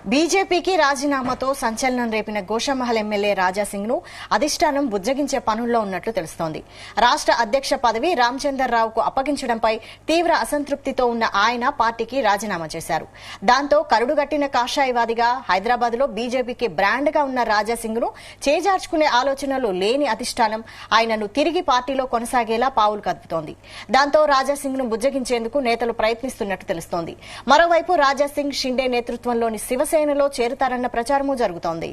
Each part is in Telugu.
బీజేపీకి రాజీనామాతో సంచలనం రేపిన గోషామహల్ ఎమ్మెల్యే రాజాసింగ్ ను అధిష్టానం బుజ్జగించే పనుల్లో ఉన్నట్లు తెలుస్తోంది. రాష్ట్ర అధ్యక్ష పదవి రామచంద్రరావుకు అప్పగించడంపై తీవ్ర అసంతృప్తితో ఉన్న ఆయన పార్టీకి రాజీనామా చేశారు. దాంతో కరుడుగట్టిన కాషాయవాదిగా హైదరాబాద్ లో బీజేపీకి బ్రాండ్ గా ఉన్న రాజాసింగ్ ను చేజార్చుకునే ఆలోచనలు లేని అధిష్టానం ఆయనను తిరిగి పార్టీలో కొనసాగేలా పావులు కదుపుతోంది. దాంతో రాజాసింగ్ ను బుజ్జగించేందుకు నేతలు ప్రయత్నిస్తున్నట్టు తెలుస్తోంది. మరోవైపు రాజాసింగ్ షిండే నేతృత్వంలోని శివసేనలో చేరుతారన్న ప్రచారమూ జరుగుతోంది.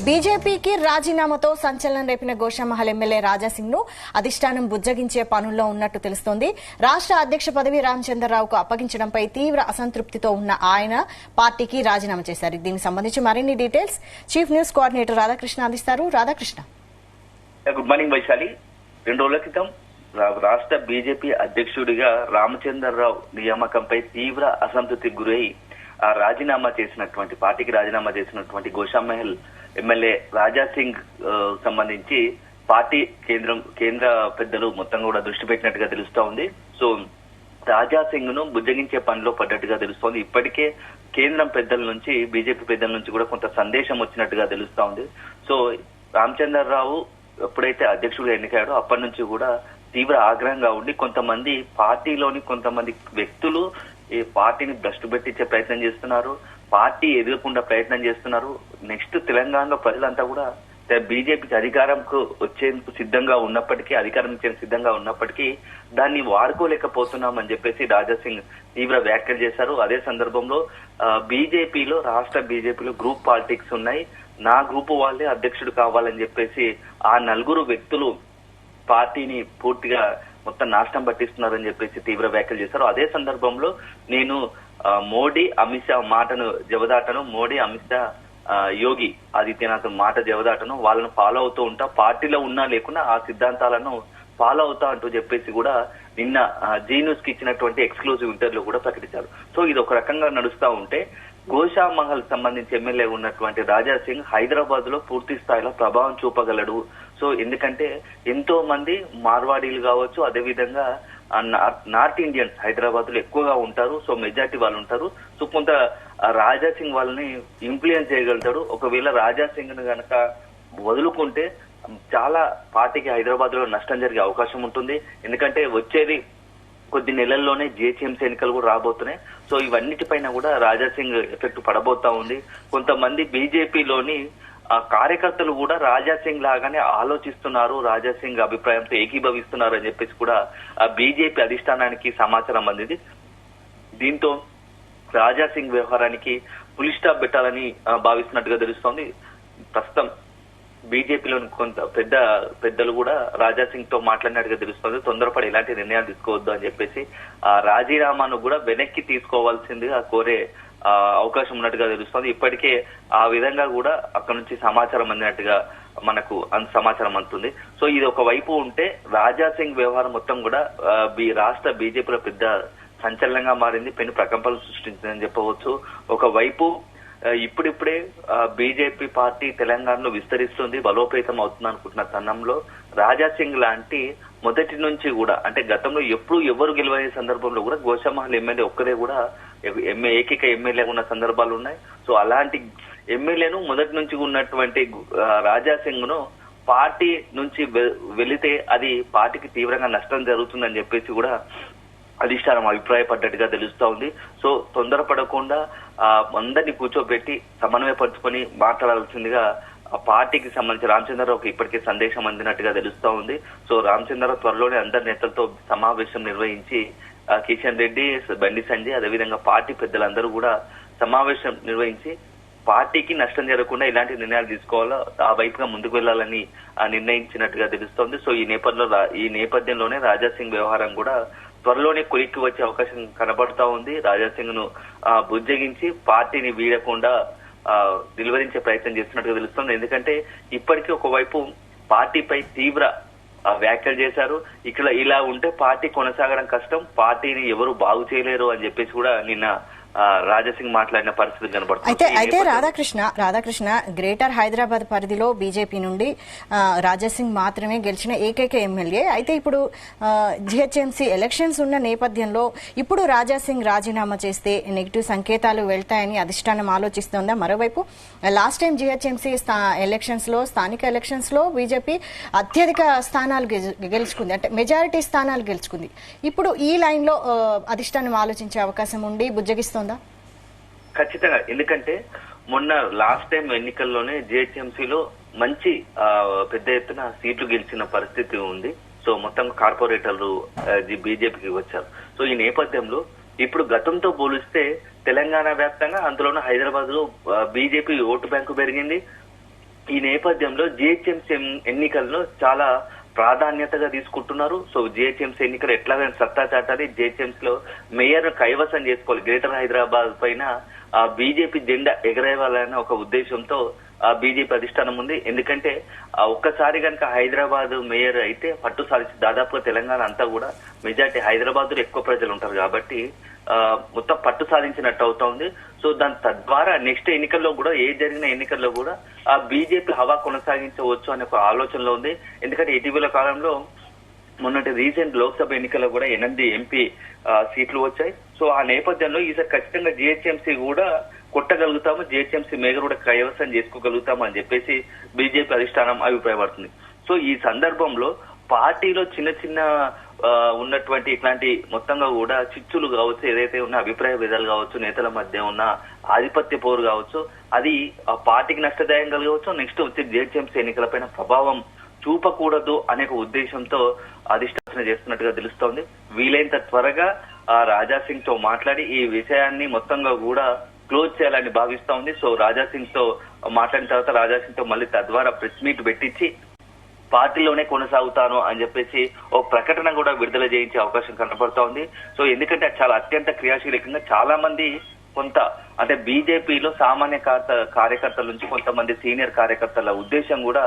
బీజేపీకి రాజీనామాతో సంచలనం రేపిన గోషామహల్ ఎమ్మెల్యే రాజాసింగ్ ను అధిష్టానం బుజ్జగించే పనుల్లో ఉన్నట్టు తెలుస్తోంది. రాష్ట్ర అధ్యక్ష పదవి రామచంద్రరావుకు అప్పగించడంపై తీవ్ర అసంతృప్తితో ఉన్న ఆయన పార్టీకి రాజీనామా చేశారు. దీనికి సంబంధించి మరిన్ని details chief news coordinator Radhakrishna అందిస్తారు. Radhakrishna, good morning Vaishali. 2 రోజుల క్రితం రాష్ట్ర బీజేపీ అధ్యక్షుడిగా రామచంద్రరావు నియామకంపై తీవ్ర అసంతృప్తికి గురై పార్టీకి రాజీనామా చేసినటువంటి గోషామహల్ ఎమ్మెల్యే రాజాసింగ్ సంబంధించి పార్టీ కేంద్ర పెద్దలు మొత్తం కూడా దృష్టి పెట్టినట్టుగా తెలుస్తా ఉంది. సో రాజాసింగ్ ను బుజ్జగించే పనిలో పడ్డట్టుగా తెలుస్తోంది. ఇప్పటికే కేంద్రం పెద్దల నుంచి, బీజేపీ పెద్దల నుంచి కూడా కొంత సందేశం వచ్చినట్టుగా తెలుస్తా ఉంది. సో రామచంద్రరావు ఎప్పుడైతే అధ్యక్షుడిగా ఎన్నికయ్యాడో అప్పటి నుంచి కూడా తీవ్ర ఆగ్రహంగా ఉండి కొంతమంది పార్టీలోని కొంతమంది వ్యక్తులు ఈ పార్టీని భ్రష్టు పెట్టించే ప్రయత్నం చేస్తున్నారు, పార్టీ ఎదగకుండా ప్రయత్నం చేస్తున్నారు. నెక్స్ట్ తెలంగాణలో ప్రజలంతా కూడా బీజేపీకి అధికారంకు వచ్చేందుకు సిద్ధంగా ఉన్నప్పటికీ దాన్ని వాడుకోలేకపోతున్నామని చెప్పేసి రాజాసింగ్ తీవ్ర వ్యాఖ్యలు చేశారు. అదే సందర్భంలో రాష్ట్ర బీజేపీలో గ్రూప్ పాలిటిక్స్ ఉన్నాయి, నా గ్రూపు వాళ్ళే అధ్యక్షుడు కావాలని చెప్పేసి ఆ 4 వ్యక్తులు పార్టీని పూర్తిగా మొత్తం నాశనం పట్టిస్తున్నారని చెప్పేసి తీవ్ర వ్యాఖ్యలు చేశారు. అదే సందర్భంలో నేను మోడీ అమిత్ షా మాటను జవదాటను, మోడీ అమిత్ షా యోగి ఆదిత్యనాథ్ మాట జవదాటను, వాళ్ళను ఫాలో అవుతూ ఉంటా, పార్టీలో ఉన్నా లేకున్నా ఆ సిద్ధాంతాలను ఫాలో అవుతా అంటూ చెప్పేసి కూడా నిన్న జీ న్యూస్ కి ఇచ్చినటువంటి ఎక్స్క్లూజివ్ ఇంటర్వ్యూలో కూడా ప్రకటించారు. సో ఇది ఒక రకంగా నడుస్తా ఉంటే గోషామహల్ సంబంధించి ఎమ్మెల్యే ఉన్నటువంటి రాజాసింగ్ హైదరాబాద్ లో పూర్తి స్థాయిలో ప్రభావం చూపగలడు. సో ఎందుకంటే ఎంతో మంది మార్వాడీలు కావచ్చు, అదేవిధంగా నార్త్ ఇండియన్స్ హైదరాబాద్ లో ఎక్కువగా ఉంటారు. సో మెజార్టీ వాళ్ళు ఉంటారు. సో కొంత రాజాసింగ్ వాళ్ళని ఇన్ఫ్లుయెన్స్ చేయగలుగుతాడు. ఒకవేళ రాజాసింగ్ ను గనక వదులుకుంటే చాలా పార్టీకి హైదరాబాద్ లో నష్టం జరిగే అవకాశం ఉంటుంది. ఎందుకంటే వచ్చేది కొద్ది నెలల్లోనే జిహెచ్ఎంసీ ఎన్నికలు కూడా రాబోతున్నాయి. సో ఇవన్నిటిపైన కూడా రాజాసింగ్ ఎఫెక్ట్ పడబోతా ఉంది. కొంతమంది బీజేపీలోని కార్యకర్తలు కూడా రాజాసింగ్ లాగానే ఆలోచిస్తున్నారు, రాజాసింగ్ అభిప్రాయంతో ఏకీభవిస్తున్నారు అని చెప్పేసి కూడా బీజేపీ అధిష్టానానికి సమాచారం అందింది. దీంతో రాజాసింగ్ వ్యవహారానికి ఫుల్ స్టాప్ పెట్టాలని భావిస్తున్నట్టుగా తెలుస్తోంది. ప్రస్తుతం బీజేపీలోని కొంత పెద్దలు కూడా రాజాసింగ్ తో మాట్లాడినట్టుగా తెలుస్తుంది. తొందరపడి ఎలాంటి నిర్ణయాలు తీసుకోవద్దు అని చెప్పేసి రాజీనామాను కూడా వెనక్కి తీసుకోవాల్సిందిగా కోరే అవకాశం ఉన్నట్టుగా తెలుస్తోంది. ఇప్పటికే ఆ విధంగా కూడా అక్కడ నుంచి సమాచారం అందినట్టుగా మనకు సమాచారం అందుతుంది. సో ఇది ఒక వైపు ఉంటే రాజాసింగ్ వ్యవహారం మొత్తం కూడా రాష్ట్ర బీజేపీలో పెద్ద సంచలనంగా మారింది, పెను ప్రకంపనలు సృష్టించిందని చెప్పవచ్చు. ఒకవైపు ఇప్పుడిప్పుడే బీజేపీ పార్టీ తెలంగాణలో విస్తరిస్తుంది, బలోపేతం అవుతుంది అనుకుంటున్న తరుణంలో రాజాసింగ్ లాంటి మొదటి నుంచి కూడా, అంటే గతంలో ఎప్పుడు ఎవరు గెలవని సందర్భంలో కూడా గోషామహల్ ఎమ్మెల్యే ఒక్కరే కూడా ఏకైక ఎమ్మెల్యే ఉన్న సందర్భాలు ఉన్నాయి. సో అలాంటి ఎమ్మెల్యేను మొదటి నుంచి ఉన్నటువంటి రాజాసింగ్ ను పార్టీ నుంచి వెళితే అది పార్టీకి తీవ్రంగా నష్టం జరుగుతుందని చెప్పేసి కూడా అధిష్టానం అభిప్రాయపడ్డట్టుగా తెలుస్తా ఉంది. సో తొందరపడకుండా అందరినీ కూర్చోబెట్టి సమన్వయపరుచుకొని మాట్లాడాల్సిందిగా పార్టీకి సంబంధించి రామచంద్రరావుకి ఇప్పటికే సందేశం అందినట్టుగా తెలుస్తా ఉంది. సో రామచంద్రరావు త్వరలోనే అందరి నేతలతో సమావేశం నిర్వహించి కిషన్ రెడ్డి, బండి సంజయ్, అదేవిధంగా పార్టీ పెద్దలందరూ కూడా సమావేశం నిర్వహించి పార్టీకి నష్టం జరగకుండా ఇలాంటి నిర్ణయాలు తీసుకోవాలో ఆ వైపుగా ముందుకు వెళ్లాలని నిర్ణయించినట్టుగా తెలుస్తోంది. సో ఈ నేపథ్యంలోనే రాజాసింగ్ వ్యవహారం కూడా త్వరలోనే కొలిక్కి వచ్చే అవకాశం కనబడతా ఉంది. రాజాసింగ్ ను బుజ్జగించి పార్టీని వీడకుండా నిలువరించే ప్రయత్నం చేస్తున్నట్టుగా తెలుస్తోంది. ఎందుకంటే ఇప్పటికీ ఒకవైపు పార్టీపై తీవ్ర వ్యాఖ్యలు చేశారు. ఇక్కడ ఇలా ఉంటే పార్టీ కొనసాగడం కష్టం, పార్టీని ఎవరు బాగు చేయలేరు అని చెప్పేసి కూడా నిన్న రాజాసింగ్ మాట్లాడిన పరిస్థితి కనబడుతుంది. అయితే రాధాకృష్ణ గ్రేటర్ హైదరాబాద్ పరిధిలో బీజేపీ నుండి రాజాసింగ్ మాత్రమే గెలిచిన ఏకైక ఎమ్మెల్యే. అయితే ఇప్పుడు జిహెచ్ఎంసీ ఎలక్షన్స్ ఉన్న నేపథ్యంలో ఇప్పుడు రాజాసింగ్ రాజీనామా చేస్తే నెగిటివ్ సంకేతాలు వెళ్తాయని అధిష్టానం ఆలోచిస్తోందా? మరోవైపు లాస్ట్ టైం జిహెచ్ఎంసీ స్థానిక ఎలక్షన్స్ లో బీజేపీ అత్యధిక స్థానాలు గెలుచుకుంది, అంటే మెజారిటీ స్థానాలు గెలుచుకుంది. ఇప్పుడు ఈ లైన్ లో అధిష్టానం ఆలోచించే అవకాశం ఉండి బుజ్జగిస్తోందా? ఖచ్చితంగా. ఎందుకంటే మొన్న లాస్ట్ టైం ఎన్నికల్లోనే జిహెచ్ఎంసీలో మంచి పెద్ద ఎత్తున సీట్లు గెలిచిన పరిస్థితి ఉంది. సో మొత్తం కార్పొరేటర్లు బీజేపీకి వచ్చారు. సో ఈ నేపథ్యంలో ఇప్పుడు గతంతో పోలిస్తే తెలంగాణ వ్యాప్తంగా అందులోనూ హైదరాబాద్ లో బీజేపీ ఓటు బ్యాంకు పెరిగింది. ఈ నేపథ్యంలో జిహెచ్ఎంసీ ఎన్నికల్లో చాలా ప్రాధాన్యతగా తీసుకుంటున్నారు. సో జిహెచ్ఎంసీ ఎన్నికలు ఎట్లాగైనా సత్తా చాటాలి, జిహెచ్ఎంసీలో మేయర్ కైవసం చేసుకోవాలి, గ్రేటర్ హైదరాబాద్ పైన బీజేపీ జెండా ఎగరేయాలనే ఒక ఉద్దేశంతో బీజేపీ అధిష్టానం ఉంది. ఎందుకంటే ఒక్కసారి కనుక హైదరాబాద్ మేయర్ అయితే పట్టు సాధించి దాదాపుగా తెలంగాణ అంతా కూడా మెజార్టీ హైదరాబాద్ లో ఎక్కువ ప్రజలు ఉంటారు కాబట్టి మొత్తం పట్టు సాధించినట్టు అవుతోంది. సో దాని తద్వారా నెక్స్ట్ ఎన్నికల్లో కూడా జరిగిన ఎన్నికల్లో కూడా ఆ బీజేపీ హవా కొనసాగించవచ్చు అనే ఒక ఆలోచనలో ఉంది. ఎందుకంటే ఇటీవల కాలంలో మొన్నటి రీసెంట్ లోక్సభ ఎన్నికల్లో కూడా 8 ఎంపీ సీట్లు వచ్చాయి. సో ఆ నేపథ్యంలో ఈసారి ఖచ్చితంగా జిహెచ్ఎంసీ కూడా కొట్టగలుగుతాము, జిహెచ్ఎంసీ మేయర్ కూడా కైవసం చేసుకోగలుగుతాము అని చెప్పేసి బీజేపీ అధిష్టానం అభిప్రాయపడుతుంది. సో ఈ సందర్భంలో పార్టీలో చిన్న ఉన్నటువంటి ఇట్లాంటి మొత్తంగా కూడా చిచ్చులు కావచ్చు, ఏదైతే ఉన్న అభిప్రాయ భేదాలు కావచ్చు, నేతల మధ్య ఉన్న ఆధిపత్య పోరు కావచ్చు, అది ఆ పార్టీకి నష్టదాయం కలగవచ్చు. నెక్స్ట్ వచ్చే జిహెచ్ఎంసీ ఎన్నికలపైన ప్రభావం చూపకూడదు అనే ఉద్దేశంతో అధిష్టానం చేస్తున్నట్టుగా తెలుస్తోంది. వీలైనంత త్వరగా రాజాసింగ్ తో మాట్లాడి ఈ విషయాన్ని మొత్తంగా కూడా క్లోజ్ చేయాలని భావిస్తా ఉంది. సో రాజాసింగ్ తో మాట్లాడిన తర్వాత రాజాసింగ్ తో మళ్ళీ తద్వారా ప్రెస్ మీట్ పెట్టించి పార్టీలోనే కొనసాగుతాను అని చెప్పేసి ఓ ప్రకటన కూడా విడుదల చేయించే అవకాశం కనపడతా ఉంది. సో ఎందుకంటే చాలా అత్యంత క్రియాశీలకంగా చాలా మంది కొంత అంటే బీజేపీలో సామాన్య కార్యకర్తల నుంచి కొంతమంది సీనియర్ కార్యకర్తల ఉద్దేశం కూడా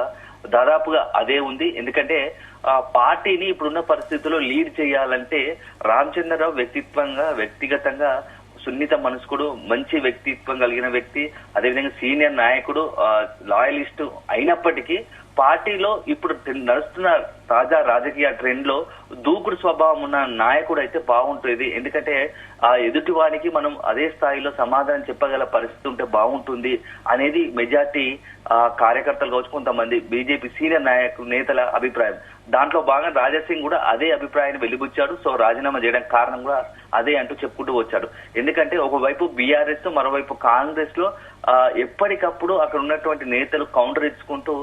దాదాపుగా అదే ఉంది. ఎందుకంటే పార్టీని ఇప్పుడున్న పరిస్థితుల్లో లీడ్ చేయాలంటే రామచంద్రరావు వ్యక్తిగతంగా సున్నిత మనస్కుడు, మంచి వ్యక్తిత్వం కలిగిన వ్యక్తి, అదేవిధంగా సీనియర్ నాయకుడు, లాయలిస్టు అయినప్పటికీ పార్టీలో ఇప్పుడు నడుస్తున్న తాజా రాజకీయ ట్రెండ్ లో దూకుడు స్వభావం ఉన్న నాయకుడు అయితే బాగుంటుంది. ఎందుకంటే ఆ ఎదుటి వారికి మనం అదే స్థాయిలో సమాధానం చెప్పగల పరిస్థితి ఉంటే బాగుంటుంది అనేది మెజార్టీ కార్యకర్తలు కావచ్చు, కొంతమంది బీజేపీ సీనియర్ నేతల అభిప్రాయం. దాంట్లో భాగంగా రాజాసింగ్ కూడా అదే అభిప్రాయాన్ని వెలిబుచ్చాడు. సో రాజీనామా చేయడానికి కారణం కూడా అదే అంటూ చెప్పుకుంటూ వచ్చాడు. ఎందుకంటే ఒకవైపు బీఆర్ఎస్ మరోవైపు కాంగ్రెస్ లో ఎప్పటికప్పుడు అక్కడ ఉన్నటువంటి నేతలు కౌంటర్ ఇచ్చుకుంటూ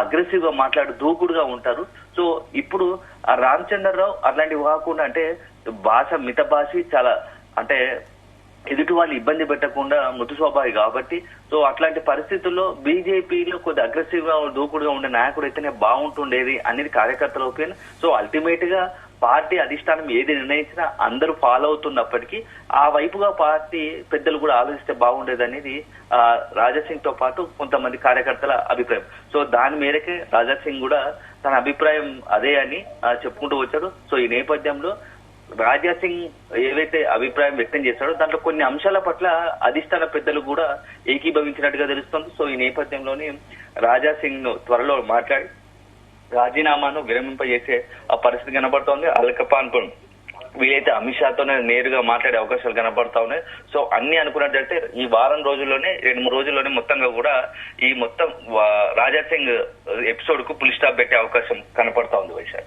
అగ్రెసివ్ గా మాట్లాడు దూకుడుగా ఉంటారు. సో ఇప్పుడు ఆ రామచంద్రరావు అట్లాంటివి కాకుండా అంటే మిత భాషి చాలా అంటే ఎదుటి వాళ్ళు ఇబ్బంది పెట్టకుండా మృదు స్వభావి కాబట్టి సో అట్లాంటి పరిస్థితుల్లో బీజేపీలో కొద్ది అగ్రెసివ్ గా దూకుడుగా ఉండే నాయకుడు అయితేనే బాగుంటుండేది అనేది కార్యకర్తల ఒపీనియన్. సో అల్టిమేట్ గా పార్టీ అధిష్టానం ఏది నిర్ణయించినా అందరూ ఫాలో అవుతున్నప్పటికీ ఆ వైపుగా పార్టీ పెద్దలు కూడా ఆలోచిస్తే బాగుండేది అనేది రాజాసింగ్ తో పాటు కొంతమంది కార్యకర్తల అభిప్రాయం. సో దాని మేరకే రాజాసింగ్ కూడా తన అభిప్రాయం అదే అని చెప్పుకుంటూ వచ్చాడు. సో ఈ నేపథ్యంలో రాజాసింగ్ ఏవైతే అభిప్రాయం వ్యక్తం చేశాడో దాంట్లో కొన్ని అంశాల పట్ల అధిష్టాన పెద్దలు కూడా ఏకీభవించినట్టుగా తెలుస్తోంది. సో ఈ నేపథ్యంలోనే రాజాసింగ్ ను త్వరలో మాట్లాడి రాజీనామాను విరమింపజేసే ఆ పరిస్థితి కనబడుతోంది. అల్కపాన్పు వీలైతే అమిత్ షాతోనే నేరుగా మాట్లాడే అవకాశాలు కనబడతా ఉన్నాయి. సో అన్ని అనుకున్నట్లయితే ఈ వారం రోజుల్లోనే 2-3 రోజుల్లోనే మొత్తంగా కూడా ఈ మొత్తం రాజాసింగ్ ఎపిసోడ్ కు ఫుల్ స్టాప్ పెట్టే అవకాశం కనపడతా ఉంది వైశాఖ్.